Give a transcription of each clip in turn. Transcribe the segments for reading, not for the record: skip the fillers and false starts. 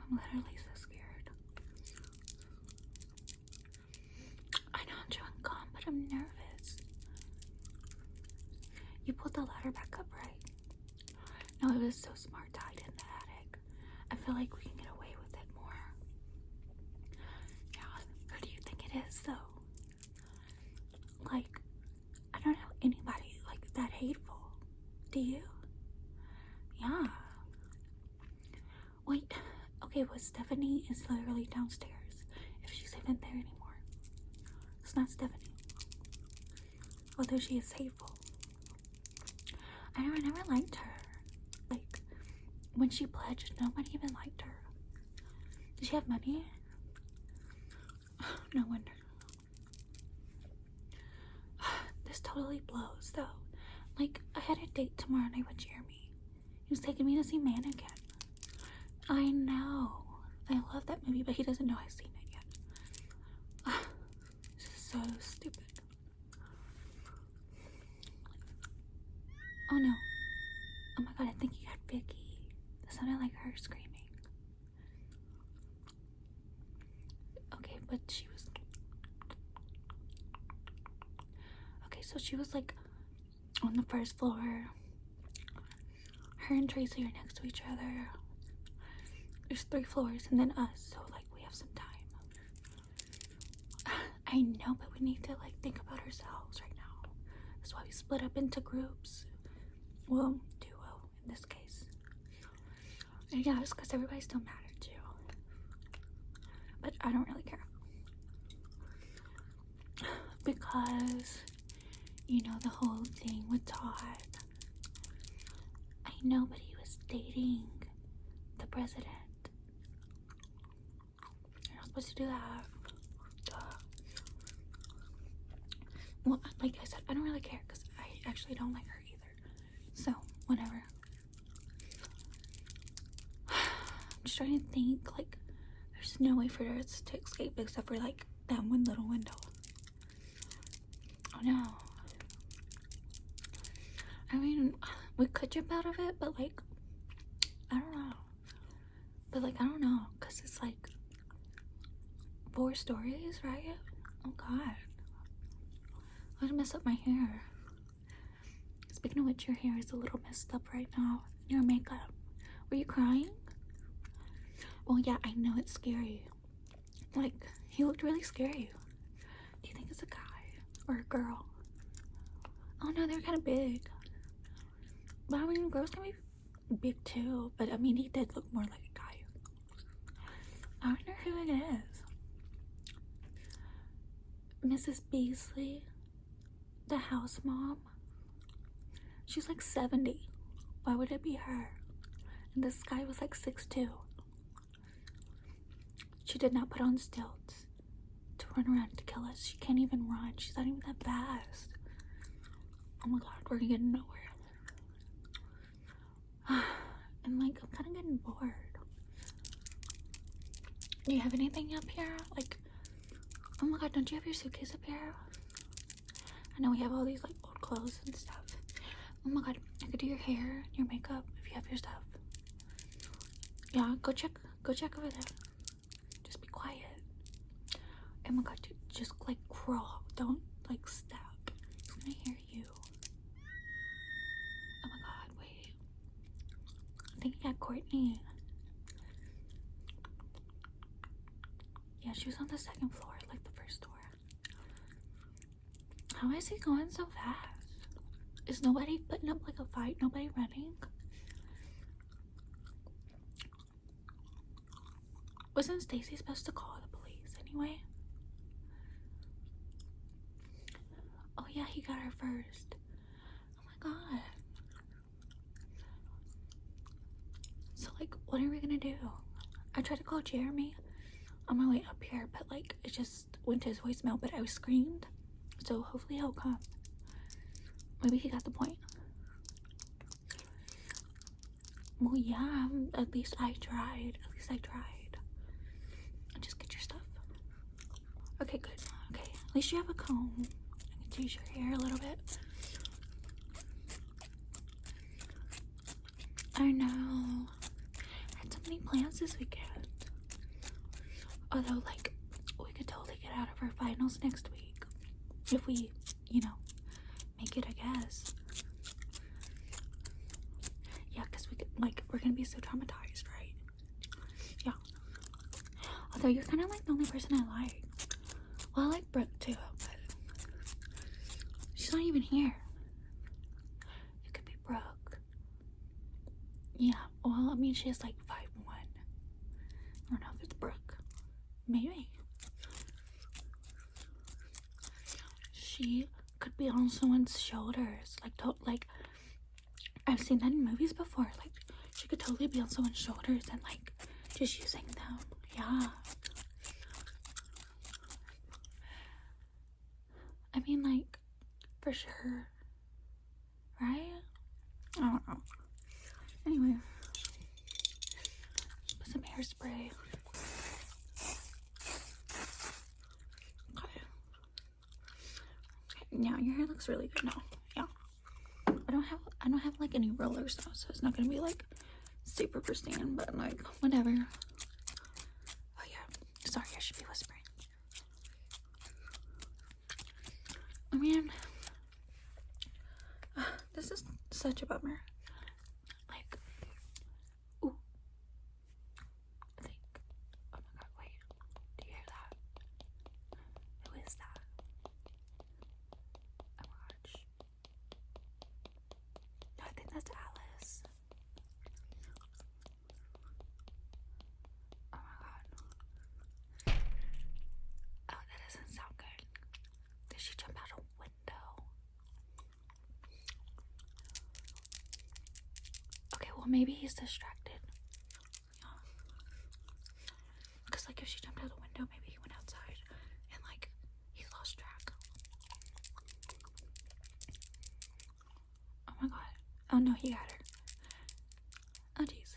I'm literally so scared. I know I'm chewing gum, but I'm nervous. You pulled the ladder back up, right? No, it was so smart to hide in the attic. I feel like we can get away with it more. Yeah, who do you think it is, though? Like, I don't know anybody like that hateful. Do you? Yeah. Wait, okay, well, Stephanie is literally downstairs. If she's even there anymore. It's not Stephanie. Although she is hateful. I never liked her. Like, when she pledged, nobody even liked her. Did she have money? No wonder. This totally blows, though. Like, I had a date tomorrow night with Jeremy. He was taking me to see Mannequin. I know. I love that movie, but he doesn't know I've seen it yet. This is so stupid. Oh no. Oh my god, I think he got Vicky. That sounded like her screaming. Okay, but she was... Okay, so she was like on the first floor. Her and Tracy are next to each other. There's 3 floors and then us, so like we have some time. I know, but we need to like think about ourselves right now. That's why we split up into groups. Well, duo in this case. And yeah, it's because everybody's still mad at you. But I don't really care. Because, you know, the whole thing with Todd. I know, but he was dating the president. You're not supposed to do that. Duh. Well, like I said, I don't really care because I actually don't like her either. So, whatever. I'm just trying to think, like, there's no way for us to escape except for, like, that one little window. Oh no. I mean, we could jump out of it, but, like, I don't know. But, like, I don't know, because it's, like, 4 stories, right? Oh, God. I'm gonna mess up my hair. Speaking of which, your hair is a little messed up right now. Your makeup. Were you crying? Well, yeah, I know it's scary. Like, he looked really scary. Do you think it's a guy or a girl? Oh, no, they're kind of big. But, I mean, girls can be big, too. But, I mean, he did look more like a guy. I wonder who it is. Mrs. Beasley, the house mom. She's like 70. Why would it be her? And this guy was like 6'2". She did not put on stilts to run around to kill us. She can't even run. She's not even that fast. Oh my god, we're getting nowhere. And like, I'm kind of getting bored. Do you have anything up here? Like, oh my god, don't you have your suitcase up here? I know we have all these like old clothes and stuff. Oh my god, I could do your hair, your makeup if you have your stuff. Yeah, go check over there. Just be quiet. Oh my god, dude, just like crawl. Don't like step. I'm gonna hear you. Oh my god, wait. I think I got Courtney. Yeah, she was on the 2nd floor, like the first door. How is he going so fast? Is nobody putting up like a fight? Nobody running? Wasn't Stacy supposed to call the police anyway? Oh yeah, he got her first. Oh my god. So like, what are we gonna do? I tried to call Jeremy on my way up here, but like, it just went to his voicemail, but I was screamed. So hopefully he'll come. Maybe he got the point. Well, yeah, at least I tried. Just get your stuff. Okay, good. Okay, at least you have a comb. I can tease your hair a little bit. I know. I had so many plans this weekend. Although, like, we could totally get out of our finals next week if we, you know, make it, I guess. Yeah, because we could, like, we're gonna be so traumatized, right? Yeah. Although you're kind of like the only person I like. Well, I like Brooke too, but she's not even here. It could be Brooke. Yeah, well, I mean, she has like 5'1". I don't know if it's Brooke. Maybe. She could be on someone's shoulders. Like, I've seen that in movies before. Like, she could totally be on someone's shoulders and, like, just using them. Yeah. I mean, like, for sure. Right? I don't know. Anyway. Put some hairspray. Okay. Yeah, your hair looks really good now. Yeah. I don't have like any rollers though, so it's not gonna be like super pristine, but like whatever. Oh yeah. Sorry, I should be whispering. I mean, this is such a bummer. Like, ooh. I think, oh my god, wait. Do you hear that? Who is that? Oh my gosh. No, I think that's Alice. Oh my god. Oh, that doesn't sound good. Did she jump out a window? Okay, well maybe he's distracted. Because like if she jumped out the window, maybe he went outside and like he lost track. Oh my god. Oh no, he got her. Oh jeez.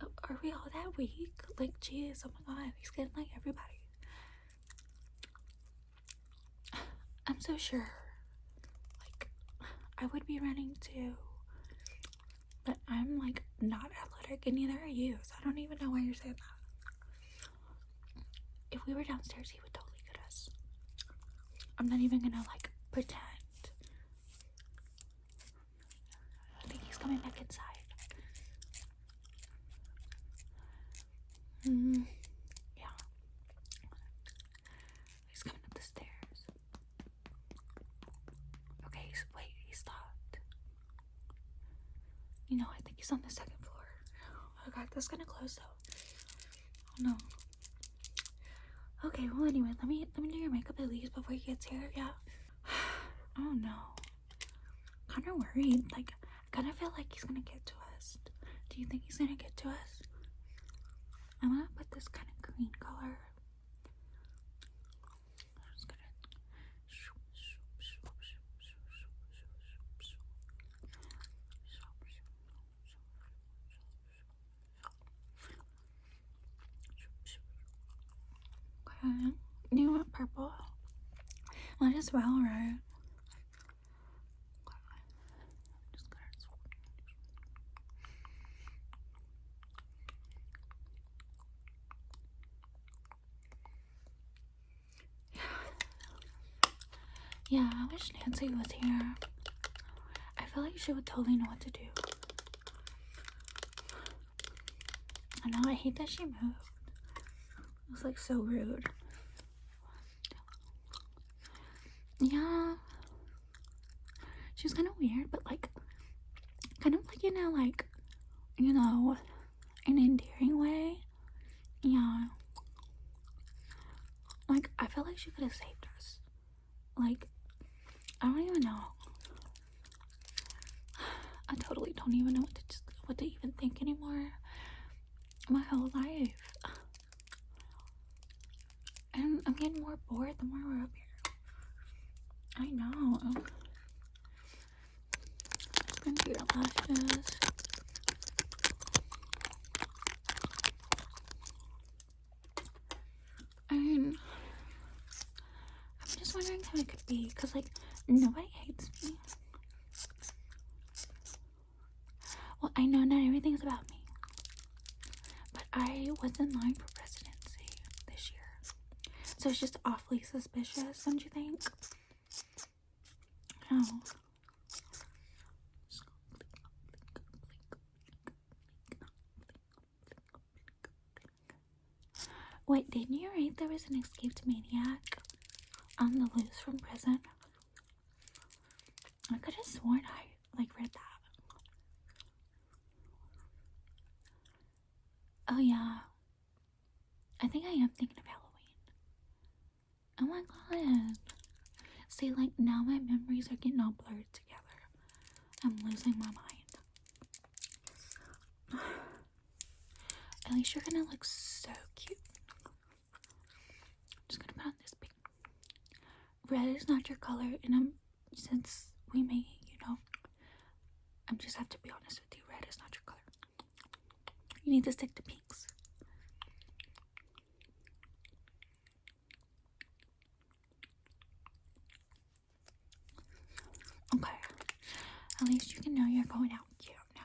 Oh, are we all that weak? Like jeez, oh my god, he's getting like everybody. I'm so sure. Like I would be running too. But I'm like not athletic and neither are you, so I don't even know why you're saying that. If we were downstairs, he would totally get us. I'm not even gonna like pretend. I think he's coming back inside. Yeah. He's coming up the stairs. Okay, wait, he stopped. You know, I think he's on the second floor. Oh god, that's gonna close though. Oh no. Okay, well anyway, let me do your makeup at least before he gets here. Yeah. Oh no. Kinda worried. Like, I kinda feel like he's gonna get to us. Do you think he's gonna get to us? I'm gonna put this kind of green color. I'm just gonna okay. You want purple? Might as well, right? Yeah, I wish Nancy was here. I feel like she would totally know what to do. I know, I hate that she moved. It was like so rude. Yeah. She's kind of weird, but like, kind of like, like, you know, an endearing way. Yeah. Like, I feel like she could have saved us. Like, I don't even know. I totally don't even know what to even think anymore. My whole life. And I'm getting more bored the more we're up here. I know. Just gonna do your lashes. I mean, I'm just wondering how it could be, because like nobody hates me. Well, I know not everything's about me, but I was in line for presidency this year. So it's just awfully suspicious, don't you think? No. Wait, didn't you read there was an escaped maniac on the loose from prison? I could have sworn I read that. Oh yeah. I think I am thinking of Halloween. Oh my god. See, like, now my memories are getting all blurred together. I'm losing my mind. At least you're gonna look so cute. I'm just gonna put on this pink. Red is not your color, and since we may, I just have to be honest with you, red is not your color. You need to stick to pinks. Okay. At least you can know you're going out cute now.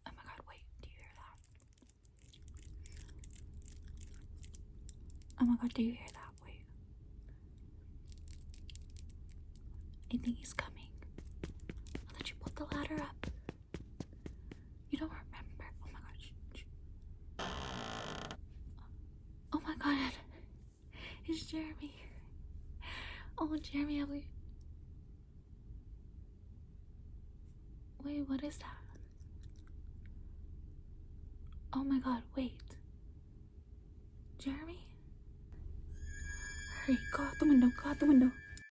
Oh my god, wait, do you hear that? Oh my god, do you hear that? Wait. I think he's coming. I'll let you put the ladder up. You don't remember. Oh my god. Oh my god. It's Jeremy. Oh, Jeremy, Wait, what is that? Oh my god, wait. Jeremy? Hurry, go out the window,